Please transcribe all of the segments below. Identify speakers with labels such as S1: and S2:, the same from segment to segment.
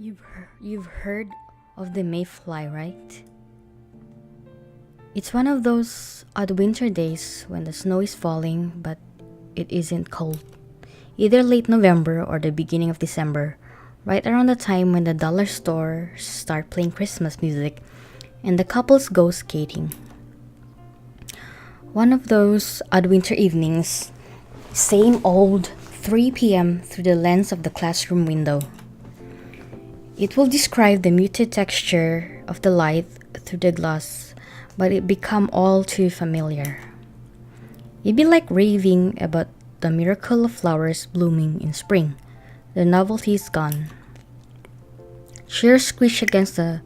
S1: You've heard of the mayfly, right? It's one of those odd winter days when the snow is falling but it isn't cold. Either late November or the beginning of December, right around the time when the dollar stores start playing Christmas music and the couples go skating. One of those odd winter evenings, same old 3 p.m. through the lens of the classroom window. It will describe the muted texture of the light through the glass, but it become all too familiar. It'd be like raving about the miracle of flowers blooming in spring. The novelty is gone. Chairs squish against the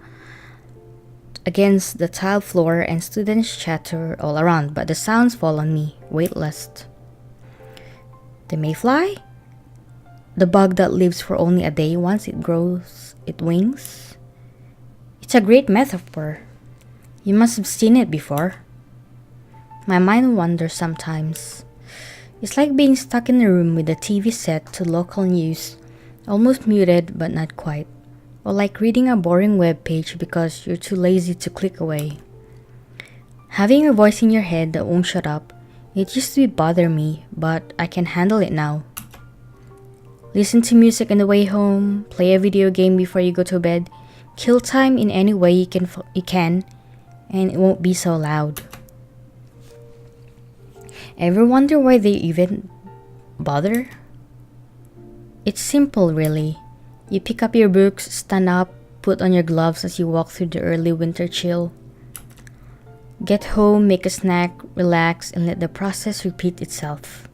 S1: tile floor and students chatter all around, but the sounds fall on me, weightless. The mayfly? The bug that lives for only a day once it grows its wings? It's a great metaphor. You must have seen it before. My mind wanders sometimes. It's like being stuck in a room with the TV set to local news, almost muted but not quite. Or like reading a boring web page because you're too lazy to click away. Having a voice in your head that won't shut up, it used to bother me, but I can handle it now. Listen to music on the way home, play a video game before you go to bed, kill time in any way you can, and it won't be so loud. Ever wonder why they even bother? It's simple, really. You pick up your books, stand up, put on your gloves as you walk through the early winter chill. Get home, make a snack, relax, and let the process repeat itself.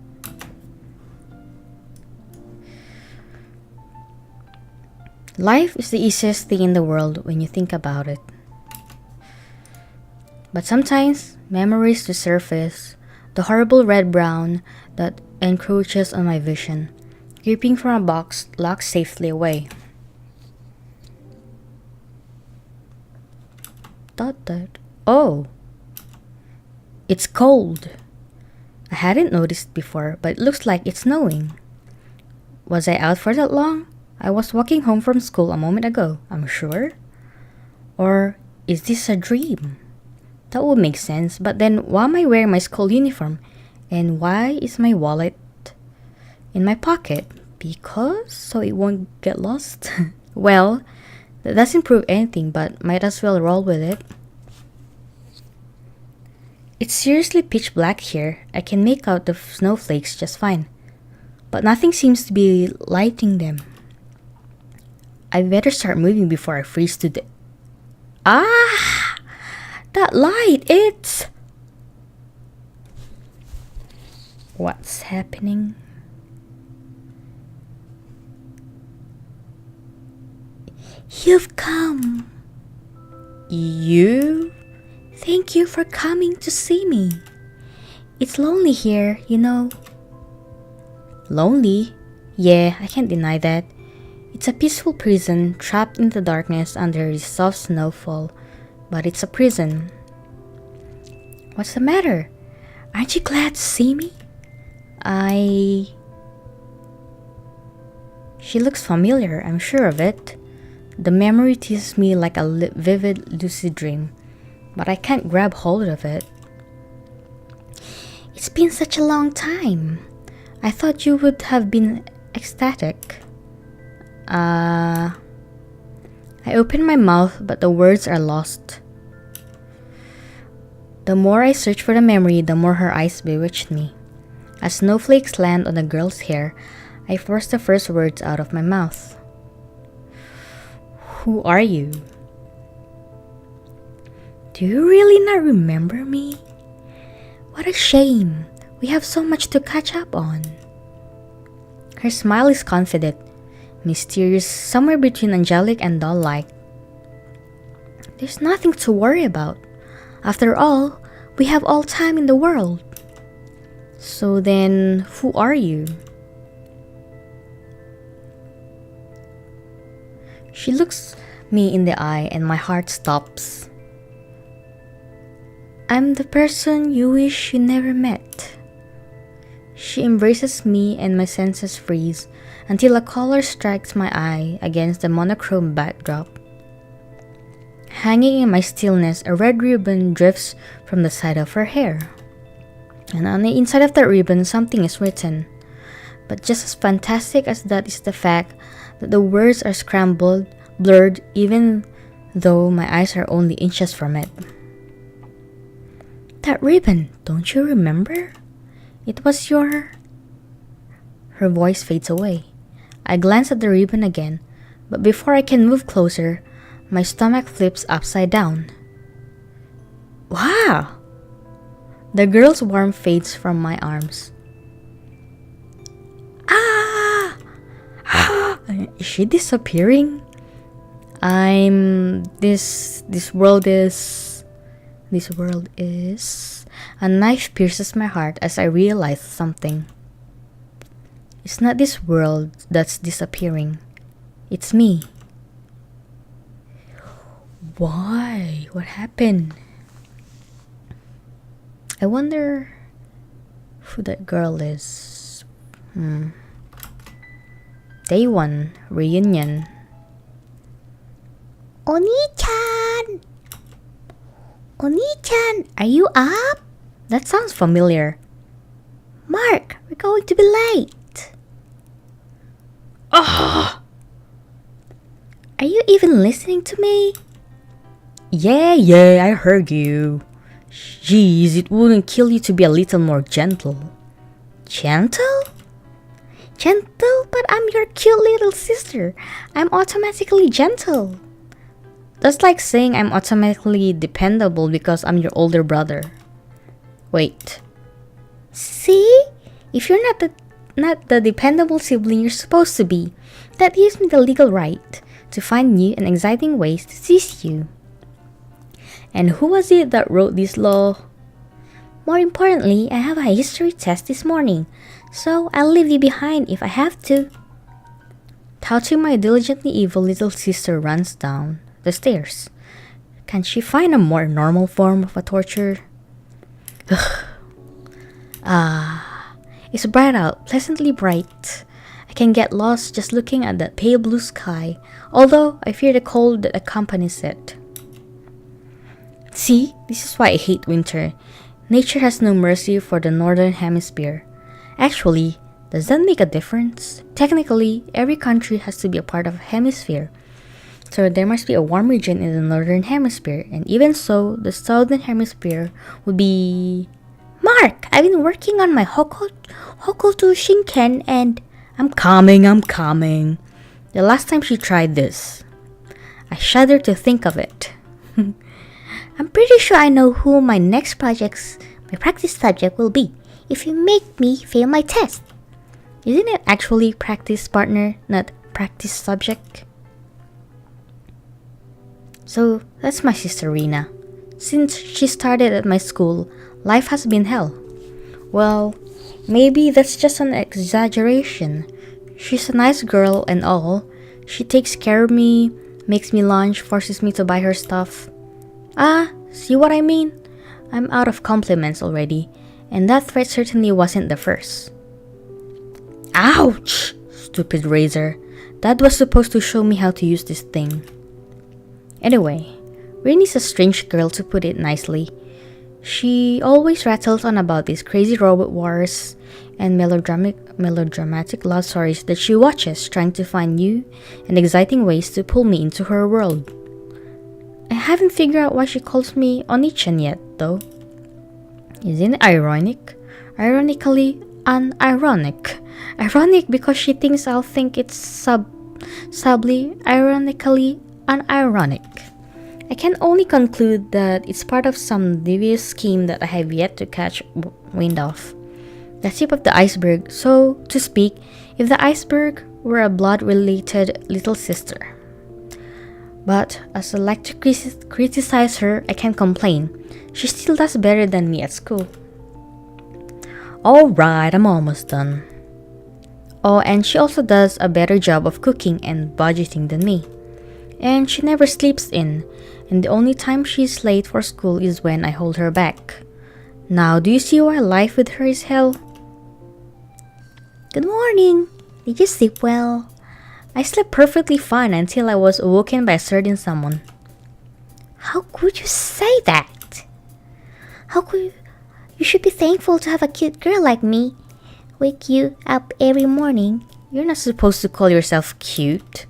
S1: Life is the easiest thing in the world when you think about it. But sometimes, memories resurface, the horrible red-brown that encroaches on my vision, creeping from a box locked safely away. Oh, it's cold. I hadn't noticed before, but it looks like it's snowing. Was I out for that long? I was walking home from school a moment ago, I'm sure. Or is this a dream? That would make sense, but then why am I wearing my school uniform? And why is my wallet in my pocket? Because so it won't get lost? Well, that doesn't prove anything, but might as well roll with it. It's seriously pitch black here. I can make out the snowflakes just fine, but nothing seems to be lighting them. I better start moving before I freeze to death. Ah! That light, it's... What's happening? You've come. You? Thank you for coming to see me. It's lonely here, you know. Lonely? Yeah, I can't deny that. It's a peaceful prison, trapped in the darkness under the soft snowfall. But it's a prison. What's the matter? Aren't you glad to see me? She looks familiar, I'm sure of it. The memory teases me like a vivid lucid dream, but I can't grab hold of it. It's been such a long time. I thought you would have been ecstatic. I open my mouth, but the words are lost. The more I search for the memory, the more her eyes bewitched me. As snowflakes land on the girl's hair, I force the first words out of my mouth. Who are you? Do you really not remember me? What a shame. We have so much to catch up on. Her smile is confident, mysterious, somewhere between angelic and doll-like. There's nothing to worry about. After all, we have all time in the world. So then, who are you? She looks me in the eye and my heart stops. I'm the person you wish you never met. She embraces me and my senses freeze until a color strikes my eye against the monochrome backdrop. Hanging in my stillness, a red ribbon drifts from the side of her hair. And on the inside of that ribbon, something is written. But just as fantastic as that is the fact that the words are scrambled, blurred, even though my eyes are only inches from it. That ribbon, don't you remember? It was your... Her voice fades away. I glance at the ribbon again, but before I can move closer, my stomach flips upside down. Wow! The girl's warmth fades from my arms. Ah! Is she disappearing? This world is... A knife pierces my heart as I realize something. It's not this world that's disappearing. It's me. Why? What happened? I wonder who that girl is. Day 1, reunion. Oni-chan! Oni-chan, are you up? That sounds familiar. Mark, we're going to be late. Ah! Are you even listening to me? Yeah, I heard you. Jeez, it wouldn't kill you to be a little more gentle. Gentle? Gentle? But I'm your cute little sister. I'm automatically gentle. That's like saying I'm automatically dependable because I'm your older brother. Wait. See? If you're not the dependable sibling you're supposed to be, that gives me the legal right to find new and exciting ways to tease you. And who was it that wrote this law? More importantly, I have a history test this morning, so I'll leave you behind if I have to. Touching my diligently evil little sister runs down the stairs. Can she find a more normal form of a torture? It's bright out, pleasantly bright. I can get lost just looking at that pale blue sky, although I fear the cold that accompanies it. See, this is why I hate winter. Nature has no mercy for the northern hemisphere. Actually, does that make a difference? Technically, every country has to be a part of a hemisphere. So there must be a warm region in the northern hemisphere, and even so, the southern hemisphere would be... Mark, I've been working on my Hokuto Shinken and... I'm coming. The last time she tried this. I shudder to think of it. I'm pretty sure I know who my next practice subject will be if you make me fail my test. Isn't it actually practice partner, not practice subject? So that's my sister Rina. Since she started at my school, life has been hell. Well, maybe that's just an exaggeration. She's a nice girl and all. She takes care of me, makes me lunch, forces me to buy her stuff. See what I mean? I'm out of compliments already, and that threat certainly wasn't the first. Ouch! Stupid razor. That was supposed to show me how to use this thing. Anyway, Rinny's a strange girl, to put it nicely. She always rattles on about these crazy robot wars and melodramatic love stories that she watches, trying to find new and exciting ways to pull me into her world. I haven't figured out why she calls me Oni-chan yet, though. Isn't it ironic? Ironically unironic. Ironic because she thinks I'll think it's subtly, ironically unironic. I can only conclude that it's part of some devious scheme that I have yet to catch wind of. The tip of the iceberg, so to speak, if the iceberg were a blood-related little sister. But as I like to criticize her, I can't complain. She still does better than me at school. Alright, I'm almost done. Oh, and she also does a better job of cooking and budgeting than me. And she never sleeps in, and the only time she's late for school is when I hold her back. Now, do you see why life with her is hell? Good morning. Did you sleep well? I slept perfectly fine until I was awoken by a certain someone. How could you say that? How could you? You should be thankful to have a cute girl like me wake you up every morning. You're not supposed to call yourself cute.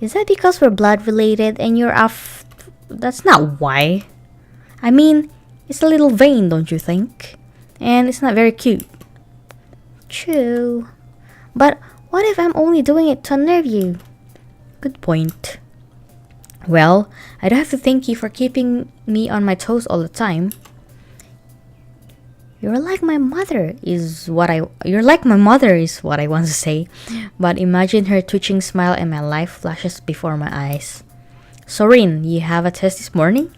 S1: Is that because we're blood related and you're off? That's not why. I mean, it's a little vain, don't you think? And it's not very cute. True. But what if I'm only doing it to unnerve you? Good point. Well, I don't have to thank you for keeping me on my toes all the time. You're like my mother is what I want to say. But imagine her twitching smile and my life flashes before my eyes. Sorin, you have a test this morning?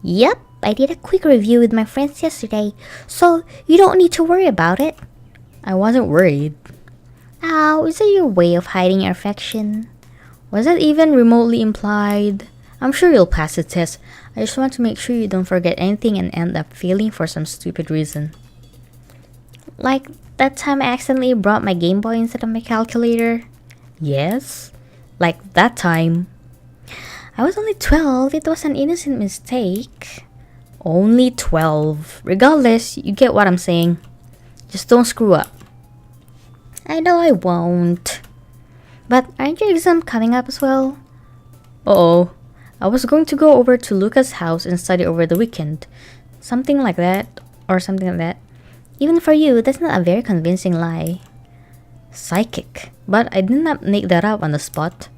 S1: Yep, I did a quick review with my friends yesterday, so you don't need to worry about it. I wasn't worried. Oh, is that your way of hiding your affection? Was that even remotely implied? I'm sure you'll pass the test. I just want to make sure you don't forget anything and end up failing for some stupid reason. Like that time I accidentally brought my Game Boy instead of my calculator? Yes, like that time. I was only 12, it was an innocent mistake. Only 12. Regardless, you get what I'm saying. Just don't screw up. I know I won't. But aren't your exams coming up as well? Uh-oh. I was going to go over to Luca's house and study over the weekend. Something like that. Even for you, that's not a very convincing lie. Psychic. But I did not make that up on the spot.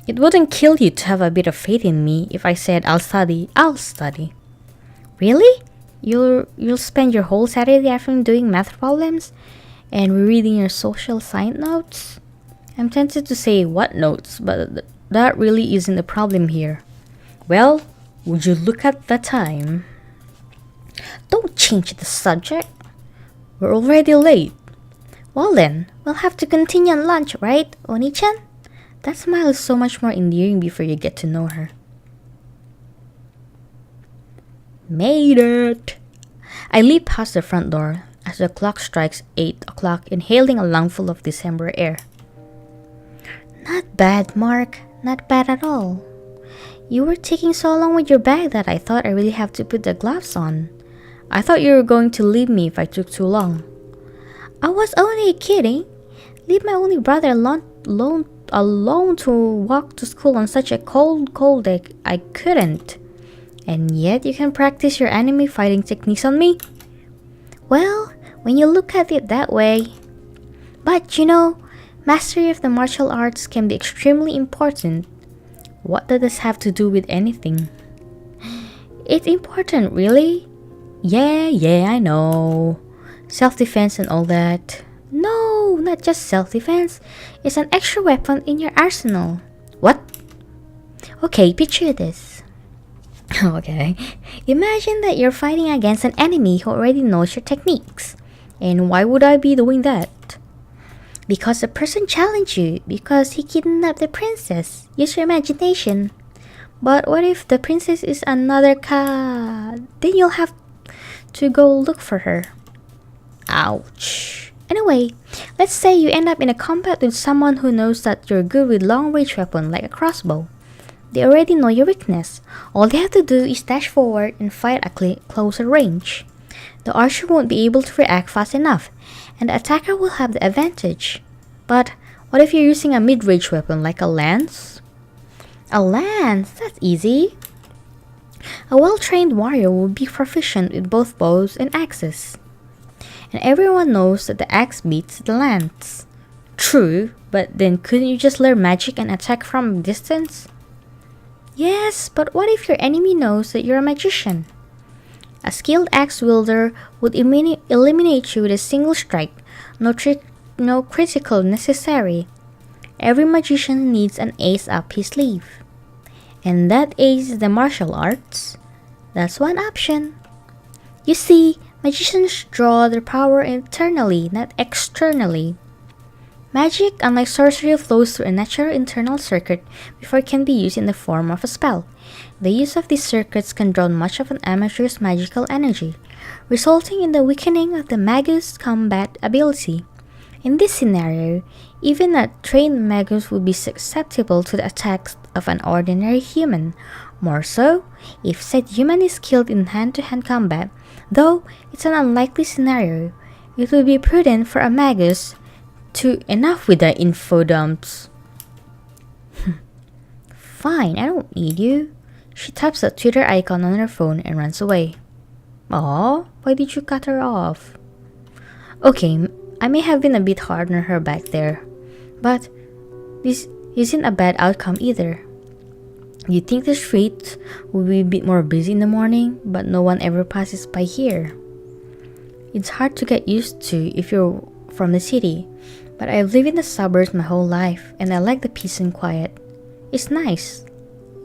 S1: It wouldn't kill you to have a bit of faith in me if I said I'll study. Really? You'll spend your whole Saturday afternoon doing math problems? And rereading your social science notes? I'm tempted to say what notes, but that really isn't the problem here. Well, would you look at the time? Don't change the subject. We're already late. Well then, we'll have to continue on lunch, right, Oni-chan? That smile is so much more endearing before you get to know her. Made it! I leap past the front door as the clock strikes 8 o'clock, inhaling a lungful of December air. Not bad, Mark. Not bad at all. You were taking so long with your bag that I thought I really have to put the gloves on. I thought you were going to leave me if I took too long. I was only kidding. Leave my only brother alone to walk to school on such a cold day. I couldn't. And yet you can practice your anime fighting techniques on me? Well, when you look at it that way. But you know, mastery of the martial arts can be extremely important. What does this have to do with anything? It's important, really? Yeah, I know. Self-defense and all that. No, not just self-defense. It's an extra weapon in your arsenal. What? Okay, picture this. Okay. Imagine that you're fighting against an enemy who already knows your techniques. And why would I be doing that? Because the person challenged you, because he kidnapped the princess. Use your imagination. But what if the princess is another Then you'll have to go look for her. Ouch. Anyway, let's say you end up in a combat with someone who knows that you're good with long-range weapon like a crossbow. They already know your weakness. All they have to do is dash forward and fight at closer range. The archer won't be able to react fast enough, and the attacker will have the advantage. But what if you're using a mid-range weapon like a lance? A lance? That's easy. A well-trained warrior will be proficient with both bows and axes. And everyone knows that the axe beats the lance. True, but then couldn't you just learn magic and attack from a distance? Yes, but what if your enemy knows that you're a magician? A skilled axe wielder would eliminate you with a single strike, no critical necessary. Every magician needs an ace up his sleeve. And that ace is the martial arts. That's one option. You see, magicians draw their power internally, not externally. Magic, unlike sorcery, flows through a natural internal circuit before it can be used in the form of a spell. The use of these circuits can draw much of an amateur's magical energy, resulting in the weakening of the magus combat ability. In this scenario, even a trained magus would be susceptible to the attacks of an ordinary human. More so, if said human is killed in hand-to-hand combat, though it's an unlikely scenario, it would be prudent for a magus to enough with the info dumps. Fine, I don't need you. She taps a Twitter icon on her phone and runs away. Aw, why did you cut her off? Okay, I may have been a bit hard on her back there, but this isn't a bad outcome either. You'd think the streets would be a bit more busy in the morning, but no one ever passes by here. It's hard to get used to if you're from the city, but I've lived in the suburbs my whole life, and I like the peace and quiet. It's nice.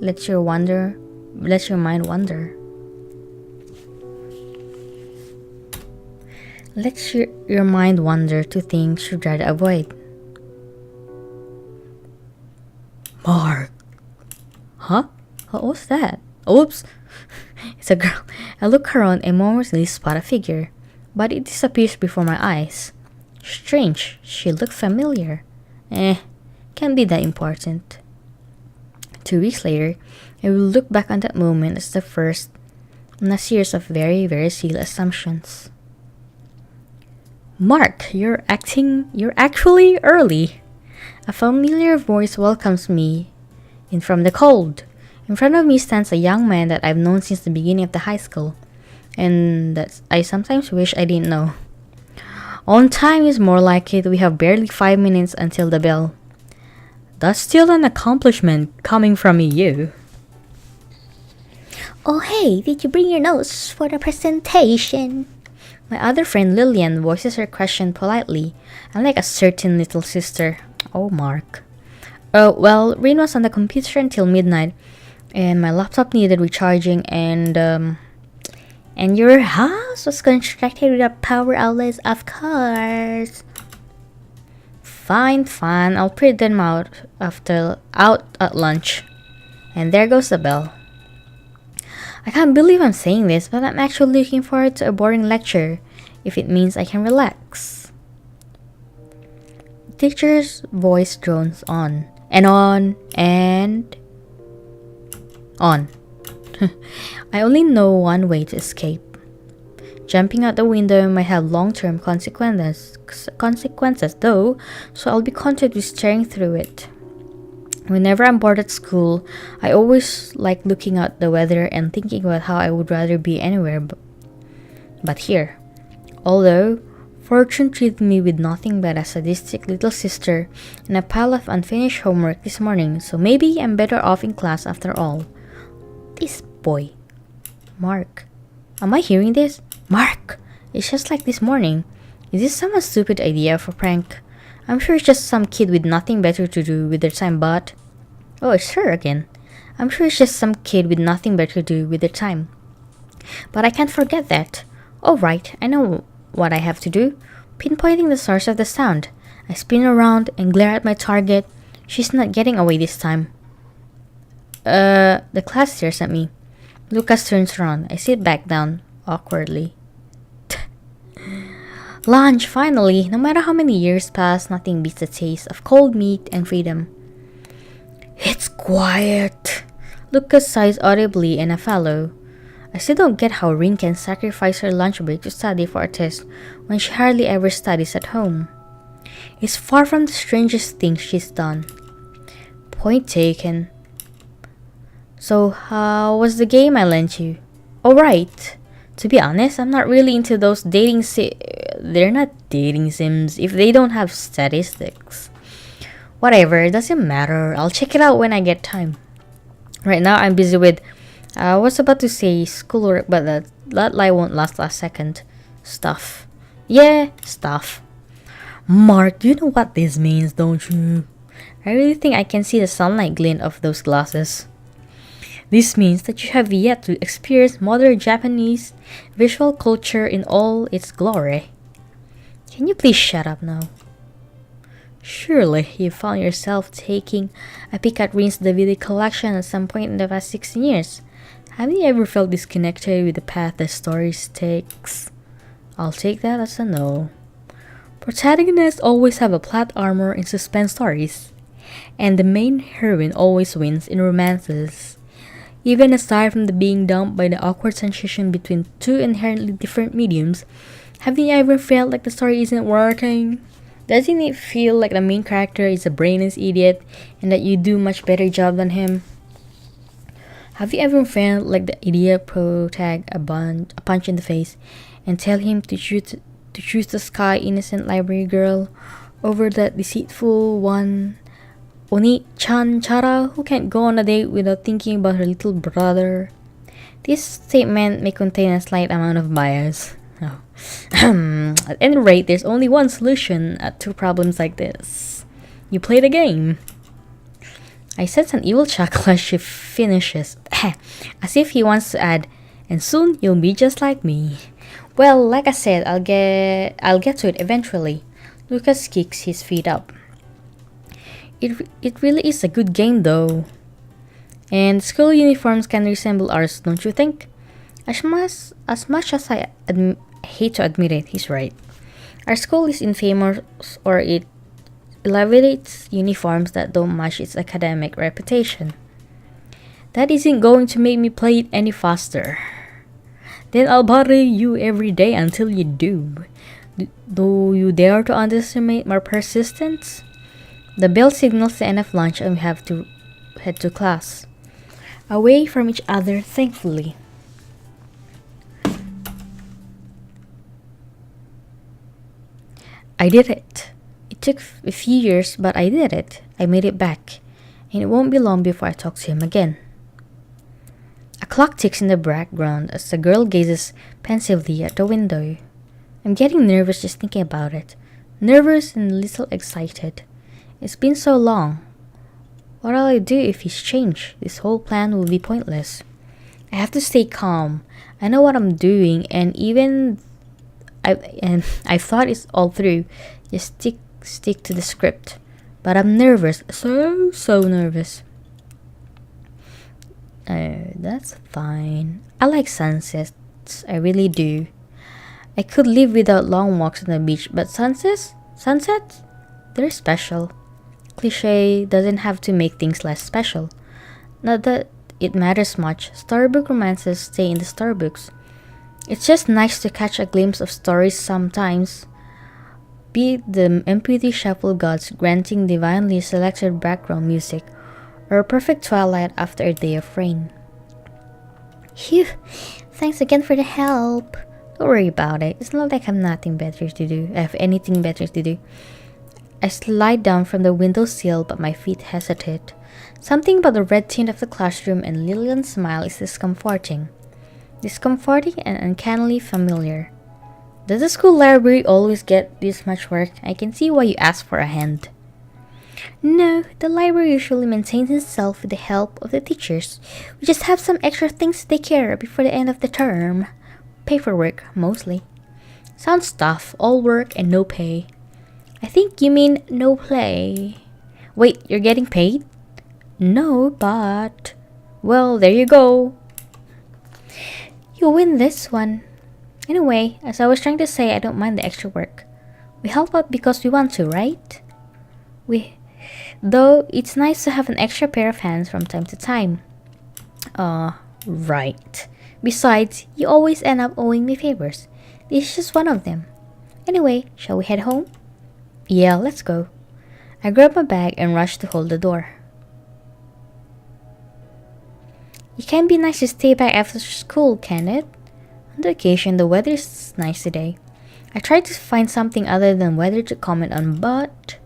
S1: Lets your mind wander. Lets your mind wander to things you'd rather avoid. Mark. Huh? What was that? Oops. It's a girl. I look around and momentarily spot a figure, but it disappears before my eyes. Strange. She looked familiar. Can't be that important. 2 weeks later, I will look back on that moment as the first in a series of very, very silly assumptions. Mark, you're actually early. A familiar voice welcomes me in from the cold. In front of me stands a young man that I've known since the beginning of the high school, and that I sometimes wish I didn't know. On time is more like it. We have barely 5 minutes until the bell. That's still an accomplishment coming from you. Oh hey, did you bring your notes for the presentation? My other friend Lillian voices her question politely, unlike a certain little sister. Oh, Mark. Oh, well, Rin was on the computer until midnight, and my laptop needed recharging, and your house was constructed without power outlets, of course. Fine, I'll print them out at lunch. And there goes the bell. I can't believe I'm saying this, but I'm actually looking forward to a boring lecture, if it means I can relax. The teacher's voice drones on, and on, and on. I only know one way to escape. Jumping out the window might have long-term consequences though, so I'll be content with staring through it. Whenever I'm bored at school, I always like looking at the weather and thinking about how I would rather be anywhere but here. Although, fortune treated me with nothing but a sadistic little sister and a pile of unfinished homework this morning, so maybe I'm better off in class after all. This boy. Mark. Am I hearing this? Mark! It's just like this morning. Is this some stupid idea of a prank? I'm sure it's just some kid with nothing better to do with their time, but... Oh, it's her again. I'm sure it's just some kid with nothing better to do with their time. But I can't forget that. Oh, right, I know what I have to do. Pinpointing the source of the sound. I spin around and glare at my target. She's not getting away this time. The class stares at me. Lucas turns around. I sit back down, awkwardly. Lunch, finally! No matter how many years pass, nothing beats the taste of cold meat and freedom. It's quiet! Lucas sighs audibly and I follow. I still don't get how Rin can sacrifice her lunch break to study for a test when she hardly ever studies at home. It's far from the strangest thing she's done. Point taken. So, how was the game I lent you? Oh, right. To be honest, I'm not really into those they're not dating sims if they don't have statistics. Whatever, it doesn't matter. I'll check it out when I get time. Right now, I'm busy with... I was about to say schoolwork, but that lie won't last a second. Stuff. Yeah, stuff. Mark, you know what this means, don't you? I really think I can see the sunlight glint of those glasses. This means that you have yet to experience modern Japanese visual culture in all its glory. Can you please shut up now? Surely you found yourself taking a peek at Rin's DVD collection at some point in the past 16 years. Have you ever felt disconnected with the path the story takes? I'll take that as a no. Protagonists always have a plot armor in suspense stories, and the main heroine always wins in romances. Even aside from the being dumped by the awkward transition between two inherently different mediums, have you ever felt like the story isn't working? Doesn't it feel like the main character is a brainless idiot and that you do much better job than him? Have you ever felt like the idiot protag a punch in the face and tell him to choose the sky innocent library girl over that deceitful one Oni-chan Chara who can't go on a date without thinking about her little brother? This statement may contain a slight amount of bias. Oh. At any rate, there's only one solution to problems like this. You play the game. I sense an evil chuckle as she finishes, as if he wants to add, and soon you'll be just like me. Well, like I said, I'll get to it eventually. Lucas kicks his feet up. It really is a good game though. And school uniforms can resemble ours, don't you think? As much as I hate to admit it, he's right. Our school is infamous, or it elevates uniforms that don't match its academic reputation. That isn't going to make me play it any faster. Then I'll bother you every day until you do. Do you dare to underestimate my persistence? The bell signals the end of lunch and we have to head to class. Away from each other, thankfully. I did it. It took a few years, but I did it. I made it back. And it won't be long before I talk to him again. A clock ticks in the background as the girl gazes pensively at the window. I'm getting nervous just thinking about it. Nervous and a little excited. It's been so long. What'll I do if he's changed? This whole plan will be pointless. I have to stay calm. I know what I'm doing, and I thought it's all through. Just stick to the script. But I'm nervous. So nervous. That's fine. I like sunsets. I really do. I could live without long walks on the beach, but sunsets? They're special. Cliché doesn't have to make things less special. Not that it matters much. Storybook romances stay in the storybooks. It's just nice to catch a glimpse of stories sometimes. Be it the MP3 shuffle gods granting divinely selected background music, or a perfect twilight after a day of rain. Phew! Thanks again for the help. Don't worry about it. It's not like I have anything better to do. I slide down from the windowsill, but my feet hesitate. Something about the red tint of the classroom and Lillian's smile is discomforting. Discomforting and uncannily familiar. Does the school library always get this much work? I can see why you asked for a hand. No, the library usually maintains itself with the help of the teachers. We just have some extra things to take care of before the end of the term. Paperwork, mostly. Sounds tough, all work and no pay. I think you mean no play. Wait, you're getting paid? No, but... Well, there you go. You win this one. Anyway, as I was trying to say, I don't mind the extra work. We help out because we want to, right? Though, it's nice to have an extra pair of hands from time to time. Right. Besides, you always end up owing me favors. This is just one of them. Anyway, shall we head home? Yeah, let's go. I grab my bag and rush to hold the door. It can be nice to stay back after school, can it? On the occasion, the weather is nice today. I tried to find something other than weather to comment on, but...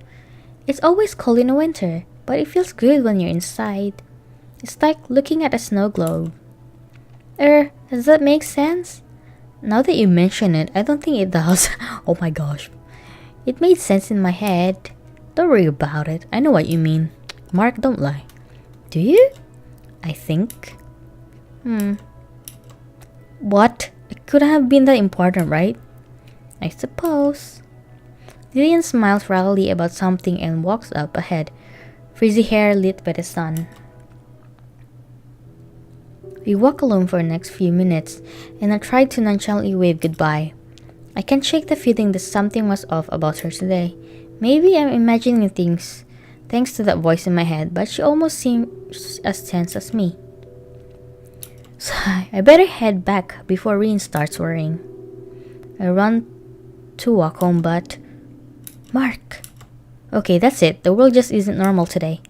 S1: It's always cold in the winter, but it feels good when you're inside. It's like looking at a snow globe. Does that make sense? Now that you mention it, I don't think it does. Oh my gosh. It made sense in my head. Don't worry about it. I know what you mean. Mark, don't lie. Do you? I think. What? It couldn't have been that important, right? I suppose. Lillian smiles wryly about something and walks up ahead, frizzy hair lit by the sun. We walk alone for the next few minutes, and I try to nonchalantly wave goodbye. I can't shake the feeling that something was off about her today. Maybe I'm imagining things thanks to that voice in my head, but she almost seems as tense as me. So I better head back before Reen starts worrying. I run to walk home, but... Mark! Okay, that's it. The world just isn't normal today.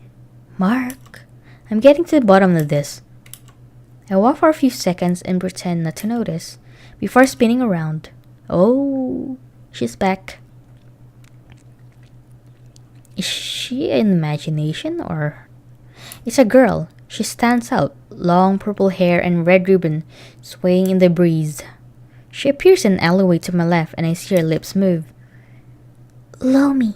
S1: Mark! I'm getting to the bottom of this. I walk for a few seconds and pretend not to notice, before spinning around. Oh, she's back. Is she an imagination or... It's a girl. She stands out, long purple hair and red ribbon swaying in the breeze. She appears in an alleyway to my left and I see her lips move. Lomi.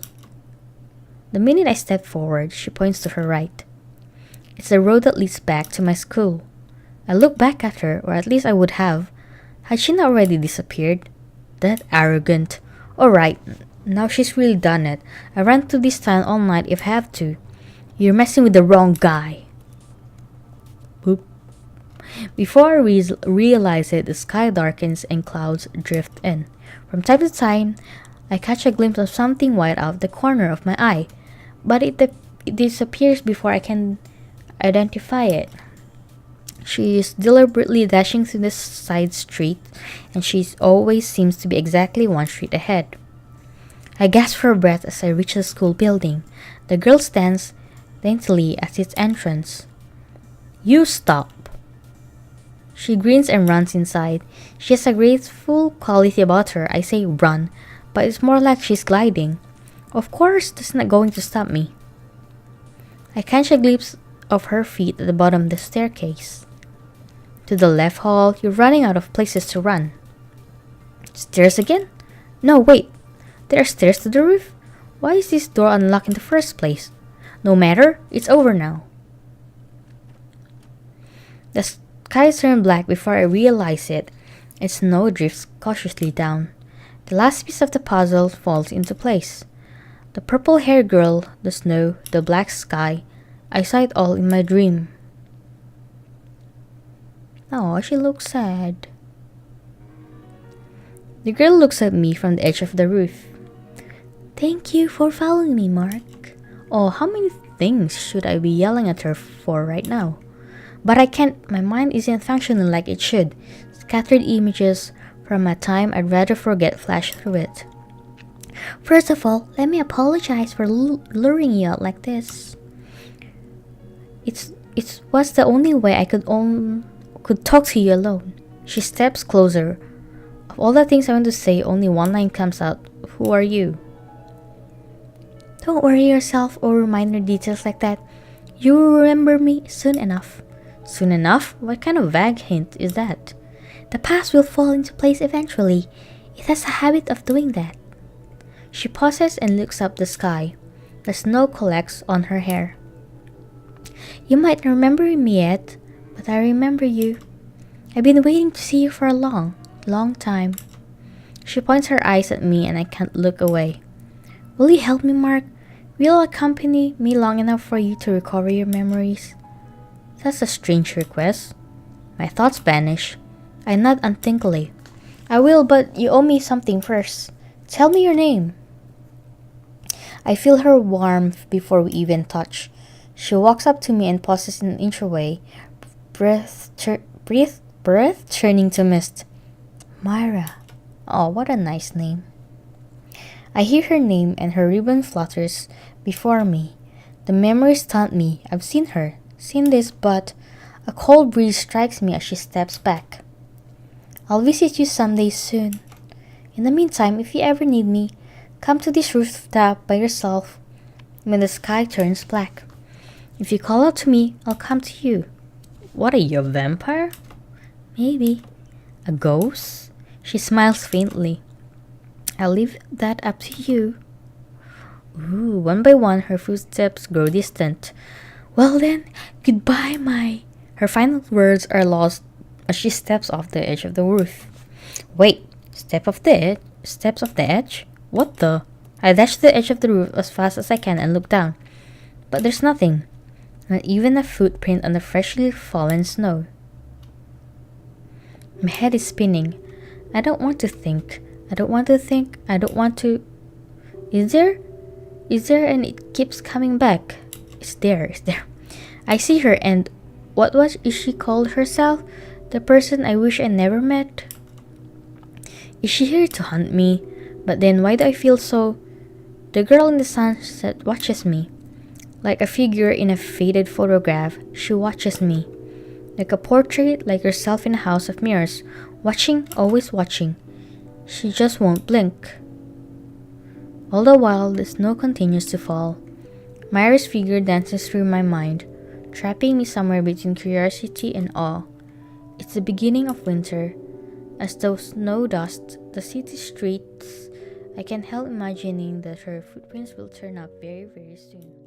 S1: The minute I step forward, she points to her right. It's the road that leads back to my school. I look back at her, or at least I would have. Had she not already disappeared? That arrogant. Alright, now she's really done it. I run to this town all night if I have to. You're messing with the wrong guy. Boop. Before I realize it, the sky darkens and clouds drift in. From time to time, I catch a glimpse of something white out of the corner of my eye, but it disappears before I can identify it. She is deliberately dashing through this side street, and she always seems to be exactly one street ahead. I gasp for breath as I reach the school building. The girl stands daintily at its entrance. You stop! She grins and runs inside. She has a graceful quality about her. I say run, but it's more like she's gliding. Of course, that's not going to stop me. I catch a glimpse of her feet at the bottom of the staircase. To the left hall, you're running out of places to run. Stairs again? No, wait. There are stairs to the roof? Why is this door unlocked in the first place? No matter, it's over now. The skies turn black before I realize it, and snow drifts cautiously down. The last piece of the puzzle falls into place. The purple-haired girl, the snow, the black sky. I saw it all in my dream. Oh, she looks sad. The girl looks at me from the edge of the roof. Thank you for following me, Mark. Oh, how many things should I be yelling at her for right now? But I can't. My mind isn't functioning like it should. Scattered images from a time I'd rather forget flash through it. First of all, let me apologize for luring you out like this. It was the only way I could talk to you alone. She steps closer. Of all the things I want to say, only one line comes out. Who are you? Don't worry yourself over minor details like that. You will remember me soon enough. Soon enough? What kind of vague hint is that? The past will fall into place eventually. It has a habit of doing that. She pauses and looks up the sky. The snow collects on her hair. You might not remember me yet, but I remember you. I've been waiting to see you for a long, long time. She points her eyes at me and I can't look away. Will you help me, Mark? Will you accompany me long enough for you to recover your memories? That's a strange request. My thoughts vanish. I nod unthinkingly. I will, but you owe me something first. Tell me your name. I feel her warmth before we even touch. She walks up to me and pauses in an inch away, breath turning to mist. Myra. Oh, what a nice name. I hear her name and her ribbon flutters before me. The memories taunt me. I've seen this, but a cold breeze strikes me as she steps back. I'll visit you someday soon. In the meantime, if you ever need me, come to this rooftop by yourself when the sky turns black. If you call out to me, I'll come to you. What are you, a vampire? Maybe. A ghost? She smiles faintly. I'll leave that up to you. Ooh, one by one, her footsteps grow distant. Well then, goodbye, my... Her final words are lost as she steps off the edge of the roof. Wait, steps off the edge? What the? I dash to the edge of the roof as fast as I can and look down. But there's nothing. Not even a footprint on the freshly fallen snow. My head is spinning. I don't want to think. I don't want to think. I don't want to. Is there? Is there? And it keeps coming back. It's there. It's there. I see her, and what was is she called herself? The person I wish I never met? Is she here to hunt me? But then why do I feel so? The girl in the sunset watches me. Like a figure in a faded photograph, she watches me. Like a portrait, like herself in a house of mirrors. Watching, always watching. She just won't blink. All the while, the snow continues to fall. Myra's figure dances through my mind, trapping me somewhere between curiosity and awe. It's the beginning of winter. As the snow dusts the city streets, I can't help imagining that her footprints will turn up very, very soon.